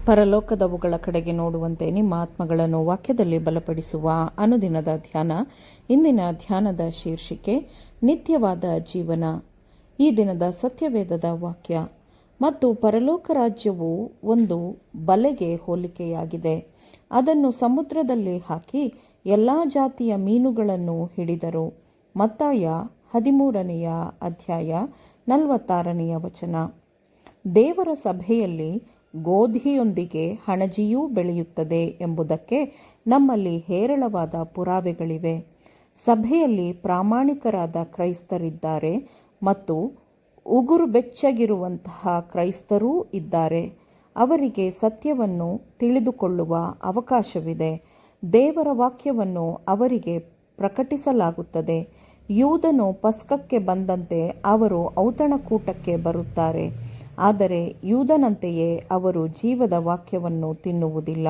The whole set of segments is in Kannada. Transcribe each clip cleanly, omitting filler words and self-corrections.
ಪರಲೋಕದವುಗಳ ಕಡೆಗೆ ನೋಡುವಂತೆ ನಿಮ್ಮ ಆತ್ಮಗಳನ್ನು ವಾಕ್ಯದಲ್ಲಿ ಬಲಪಡಿಸುವ ಅನುದಿನದ ಧ್ಯಾನ. ಇಂದಿನ ಧ್ಯಾನದ ಶೀರ್ಷಿಕೆ ನಿತ್ಯವಾದ ಜೀವನ. ಈ ದಿನದ ಸತ್ಯವೇದದ ವಾಕ್ಯ: ಮತ್ತು ಪರಲೋಕ ರಾಜ್ಯವು ಒಂದು ಬಲೆಗೆ ಹೋಲಿಕೆಯಾಗಿದೆ. ಅದನ್ನು ಸಮುದ್ರದಲ್ಲಿ ಹಾಕಿ ಎಲ್ಲ ಜಾತಿಯ ಮೀನುಗಳನ್ನು ಹಿಡಿದರು. ಮತ್ತಾಯ 13ನೇ ಅಧ್ಯಾಯ 46ನೇ ವಚನ. ದೇವರ ಸಭೆಯಲ್ಲಿ ಗೋಧಿಯೊಂದಿಗೆ ಹಣಜಿಯೂ ಬೆಳೆಯುತ್ತದೆ ಎಂಬುದಕ್ಕೆ ನಮ್ಮಲ್ಲಿ ಹೇರಳವಾದ ಪುರಾವೆಗಳಿವೆ. ಸಭೆಯಲ್ಲಿ ಪ್ರಾಮಾಣಿಕರಾದ ಕ್ರೈಸ್ತರಿದ್ದಾರೆ ಮತ್ತು ಉಗುರು ಬೆಚ್ಚಗಿರುವಂತಹ ಕ್ರೈಸ್ತರೂ ಇದ್ದಾರೆ. ಅವರಿಗೆ ಸತ್ಯವನ್ನು ತಿಳಿದುಕೊಳ್ಳುವ ಅವಕಾಶವಿದೆ. ದೇವರ ವಾಕ್ಯವನ್ನು ಅವರಿಗೆ ಪ್ರಕಟಿಸಲಾಗುತ್ತದೆ. ಯೂದನು ಪಸ್ಕಕ್ಕೆ ಬಂದಂತೆ ಅವರು ಔತಣಕೂಟಕ್ಕೆ ಬರುತ್ತಾರೆ, ಆದರೆ ಯೂದನಂತೆಯೇ ಅವರು ಜೀವದ ವಾಕ್ಯವನ್ನು ತಿನ್ನುವುದಿಲ್ಲ.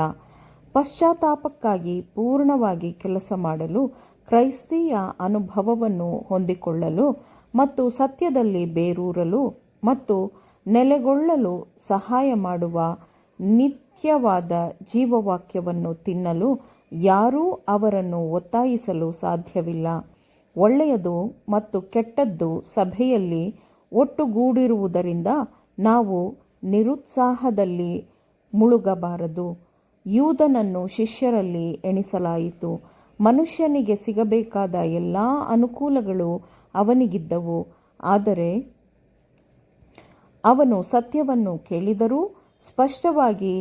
ಪಶ್ಚಾತ್ತಾಪಕ್ಕಾಗಿ ಪೂರ್ಣವಾಗಿ ಕೆಲಸ ಮಾಡಲು, ಕ್ರೈಸ್ತೀಯ ಅನುಭವವನ್ನು ಹೊಂದಿಕೊಳ್ಳಲು ಮತ್ತು ಸತ್ಯದಲ್ಲಿ ಬೇರೂರಲು ಮತ್ತು ನೆಲೆಗೊಳ್ಳಲು ಸಹಾಯ ಮಾಡುವ ನಿತ್ಯವಾದ ಜೀವವಾಕ್ಯವನ್ನು ತಿನ್ನಲು ಯಾರೂ ಅವರನ್ನು ಒತ್ತಾಯಿಸಲು ಸಾಧ್ಯವಿಲ್ಲ. ಒಳ್ಳೆಯದು ಮತ್ತು ಕೆಟ್ಟದ್ದು ಸಭೆಯಲ್ಲಿ ಒಟ್ಟುಗೂಡಿರುವುದರಿಂದ ನಾವು ನಿರುತ್ಸಾಹದಲ್ಲಿ ಮುಳುಗಬಾರದು. ಯೂದನನ್ನು ಶಿಷ್ಯರಲ್ಲಿ ಎಣಿಸಲಾಯಿತು. ಮನುಷ್ಯನಿಗೆ ಸಿಗಬೇಕಾದ ಎಲ್ಲ ಅನುಕೂಲಗಳು ಅವನಿಗಿದ್ದವು, ಆದರೆ ಅವನು ಸತ್ಯವನ್ನು ಕೇಳಿದರೂ ಸ್ಪಷ್ಟವಾಗಿ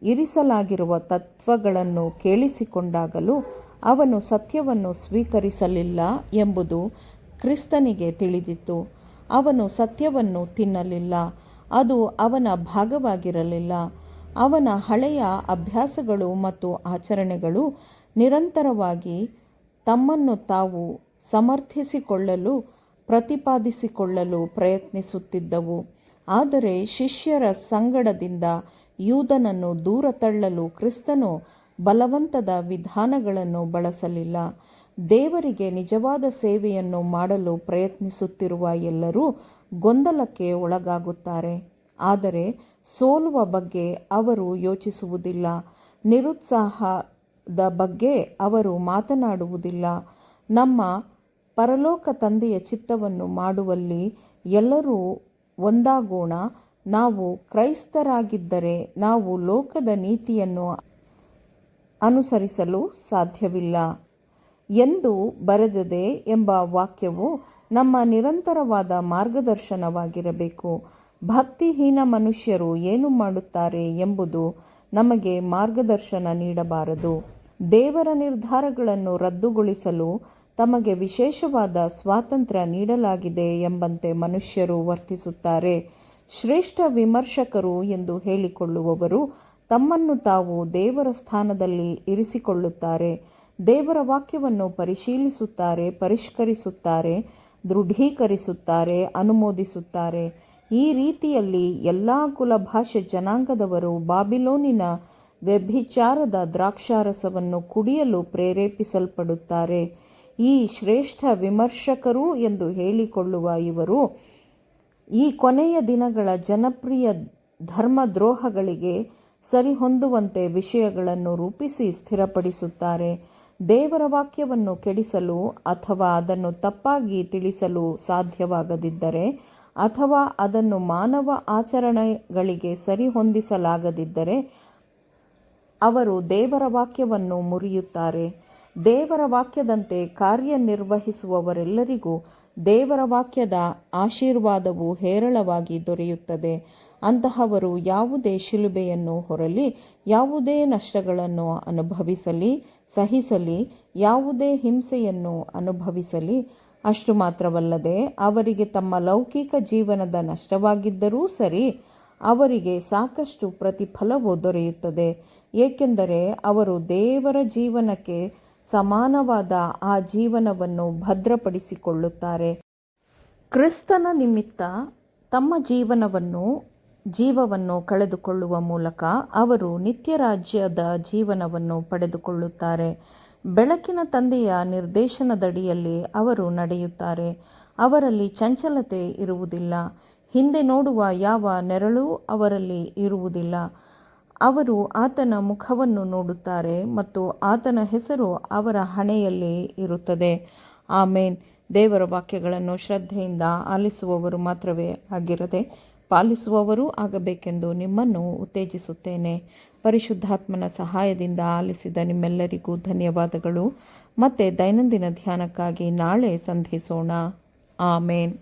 ಇರಿಸಲಾಗಿರುವ ತತ್ವಗಳನ್ನು ಕೇಳಿಸಿಕೊಂಡಾಗಲೂ ಅವನು ಸತ್ಯವನ್ನು ಸ್ವೀಕರಿಸಲಿಲ್ಲ ಎಂಬುದು ಕ್ರಿಸ್ತನಿಗೆ ತಿಳಿದಿತ್ತು. ಅವನು ಸತ್ಯವನ್ನು ತಿನ್ನಲಿಲ್ಲ, ಅದು ಅವನ ಭಾಗವಾಗಿರಲಿಲ್ಲ. ಅವನ ಹಳೆಯ ಅಭ್ಯಾಸಗಳು ಮತ್ತು ಆಚರಣೆಗಳು ನಿರಂತರವಾಗಿ ತಮ್ಮನ್ನು ತಾವು ಸಮರ್ಥಿಸಿಕೊಳ್ಳಲು, ಪ್ರತಿಪಾದಿಸಿಕೊಳ್ಳಲು ಪ್ರಯತ್ನಿಸುತ್ತಿದ್ದವು. ಆದರೆ ಶಿಷ್ಯರ ಸಂಗಡದಿಂದ ಯೂದನನ್ನು ದೂರ ತಳ್ಳಲು ಕ್ರಿಸ್ತನು ಬಲವಂತದ ವಿಧಾನಗಳನ್ನು ಬಳಸಲಿಲ್ಲ. ದೇವರಿಗೆ ನಿಜವಾದ ಸೇವೆಯನ್ನು ಮಾಡಲು ಪ್ರಯತ್ನಿಸುತ್ತಿರುವ ಎಲ್ಲರೂ ಗೊಂದಲಕ್ಕೆ ಒಳಗಾಗುತ್ತಾರೆ, ಆದರೆ ಸೋಲುವ ಬಗ್ಗೆ ಅವರು ಯೋಚಿಸುವುದಿಲ್ಲ. ನಿರುತ್ಸಾಹದ ಬಗ್ಗೆ ಅವರು ಮಾತನಾಡುವುದಿಲ್ಲ. ನಮ್ಮ ಪರಲೋಕ ತಂದೆಯ ಚಿತ್ತವನ್ನು ಮಾಡುವಲ್ಲಿ ಎಲ್ಲರೂ ಒಂದಾಗೋಣ. ನಾವು ಕ್ರೈಸ್ತರಾಗಿದ್ದರೆ ನಾವು ಲೋಕದ ನೀತಿಯನ್ನು ಅನುಸರಿಸಲು ಸಾಧ್ಯವಿಲ್ಲ ಎಂದು ಬರೆದಿದೆ ಎಂಬ ವಾಕ್ಯವು ನಮ್ಮ ನಿರಂತರವಾದ ಮಾರ್ಗದರ್ಶನವಾಗಿರಬೇಕು. ಭಕ್ತಿಹೀನ ಮನುಷ್ಯರು ಏನು ಮಾಡುತ್ತಾರೆ ಎಂಬುದು ನಮಗೆ ಮಾರ್ಗದರ್ಶನ ನೀಡಬಾರದು. ದೇವರ ನಿರ್ಧಾರಗಳನ್ನು ರದ್ದುಗೊಳಿಸಲು ತಮಗೆ ವಿಶೇಷವಾದ ಸ್ವಾತಂತ್ರ್ಯ ನೀಡಲಾಗಿದೆ ಎಂಬಂತೆ ಮನುಷ್ಯರು ವರ್ತಿಸುತ್ತಾರೆ. ಶ್ರೇಷ್ಠ ವಿಮರ್ಶಕರು ಎಂದು ಹೇಳಿಕೊಳ್ಳುವವರು ತಮ್ಮನ್ನು ತಾವು ದೇವರ ಸ್ಥಾನದಲ್ಲಿ ಇರಿಸಿಕೊಳ್ಳುತ್ತಾರೆ. ದೇವರ ವಾಕ್ಯವನ್ನು ಪರಿಶೀಲಿಸುತ್ತಾರೆ, ಪರಿಷ್ಕರಿಸುತ್ತಾರೆ, ದೃಢೀಕರಿಸುತ್ತಾರೆ, ಅನುಮೋದಿಸುತ್ತಾರೆ. ಈ ರೀತಿಯಲ್ಲಿ ಎಲ್ಲ ಕುಲಭಾಷೆ ಜನಾಂಗದವರು ಬಾಬಿಲೋನಿನ ವ್ಯಭಿಚಾರದ ದ್ರಾಕ್ಷಾರಸವನ್ನು ಕುಡಿಯಲು ಪ್ರೇರೇಪಿಸಲ್ಪಡುತ್ತಾರೆ. ಈ ಶ್ರೇಷ್ಠ ವಿಮರ್ಶಕರು ಎಂದು ಹೇಳಿಕೊಳ್ಳುವ ಇವರು ಈ ಕೊನೆಯ ದಿನಗಳ ಜನಪ್ರಿಯ ಧರ್ಮದ್ರೋಹಗಳಿಗೆ ಸರಿಹೊಂದುವಂತೆ ವಿಷಯಗಳನ್ನು ರೂಪಿಸಿ ಸ್ಥಿರಪಡಿಸುತ್ತಾರೆ. ದೇವರ ವಾಕ್ಯವನ್ನು ಕೆಡಿಸಲು ಅಥವಾ ಅದನ್ನು ತಪ್ಪಾಗಿ ತಿಳಿಸಲು ಸಾಧ್ಯವಾಗದಿದ್ದರೆ, ಅಥವಾ ಅದನ್ನು ಮಾನವ ಆಚರಣೆಗಳಿಗೆ ಸರಿಹೊಂದಿಸಲಾಗದಿದ್ದರೆ ಅವರು ದೇವರ ವಾಕ್ಯವನ್ನು ಮುರಿಯುತ್ತಾರೆ. ದೇವರ ವಾಕ್ಯದಂತೆ ಕಾರ್ಯನಿರ್ವಹಿಸುವವರೆಲ್ಲರಿಗೂ ದೇವರ ವಾಕ್ಯದ ಆಶೀರ್ವಾದವು ಹೇರಳವಾಗಿ ದೊರೆಯುತ್ತದೆ. ಅಂತಹವರು ಯಾವುದೇ ಶಿಲುಬೆಯನ್ನು ಹೊರಲಿ, ಯಾವುದೇ ನಷ್ಟಗಳನ್ನು ಅನುಭವಿಸಲಿ, ಸಹಿಸಲಿ, ಯಾವುದೇ ಹಿಂಸೆಯನ್ನು ಅನುಭವಿಸಲಿ, ಅಷ್ಟು ಮಾತ್ರವಲ್ಲದೆ ಅವರಿಗೆ ತಮ್ಮ ಲೌಕಿಕ ಜೀವನದ ನಷ್ಟವಾಗಿದ್ದರೂ ಸರಿ, ಅವರಿಗೆ ಸಾಕಷ್ಟು ಪ್ರತಿಫಲವೂ ದೊರೆಯುತ್ತದೆ, ಏಕೆಂದರೆ ಅವರು ದೇವರ ಜೀವನಕ್ಕೆ ಸಮಾನವಾದ ಆ ಜೀವನವನ್ನು ಭದ್ರಪಡಿಸಿಕೊಳ್ಳುತ್ತಾರೆ. ಕ್ರಿಸ್ತನ ನಿಮಿತ್ತ ತಮ್ಮ ಜೀವವನ್ನು ಕಳೆದುಕೊಳ್ಳುವ ಮೂಲಕ ಅವರು ನಿತ್ಯರಾಜ್ಯದ ಜೀವನವನ್ನು ಪಡೆದುಕೊಳ್ಳುತ್ತಾರೆ. ಬೆಳಕಿನ ತಂದೆಯ ನಿರ್ದೇಶನದಡಿಯಲ್ಲಿ ಅವರು ನಡೆಯುತ್ತಾರೆ. ಅವರಲ್ಲಿ ಚಂಚಲತೆ ಇರುವುದಿಲ್ಲ. ಹಿಂದೆ ನೋಡುವ ಯಾವ ನೆರಳೂ ಅವರಲ್ಲಿ ಇರುವುದಿಲ್ಲ. ಅವರು ಆತನ ಮುಖವನ್ನು ನೋಡುತ್ತಾರೆ ಮತ್ತು ಆತನ ಹೆಸರು ಅವರ ಹಣೆಯಲ್ಲಿ ಇರುತ್ತದೆ. ಆಮೇನ್. ದೇವರ ವಾಕ್ಯಗಳನ್ನು ಶ್ರದ್ಧೆಯಿಂದ ಆಲಿಸುವವರು ಮಾತ್ರವೇ ಆಗಿರದೆ ಪಾಲಿಸುವವರೂ ಆಗಬೇಕೆಂದು ನಿಮ್ಮನ್ನು ಉತ್ತೇಜಿಸುತ್ತೇನೆ. ಪರಿಶುದ್ಧಾತ್ಮನ ಸಹಾಯದಿಂದ ಆಲಿಸಿದ ನಿಮ್ಮೆಲ್ಲರಿಗೂ ಧನ್ಯವಾದಗಳು. ಮತ್ತೆ ದೈನಂದಿನ ಧ್ಯಾನಕ್ಕಾಗಿ ನಾಳೆ ಸಂಧಿಸೋಣ. ಆಮೇನ್.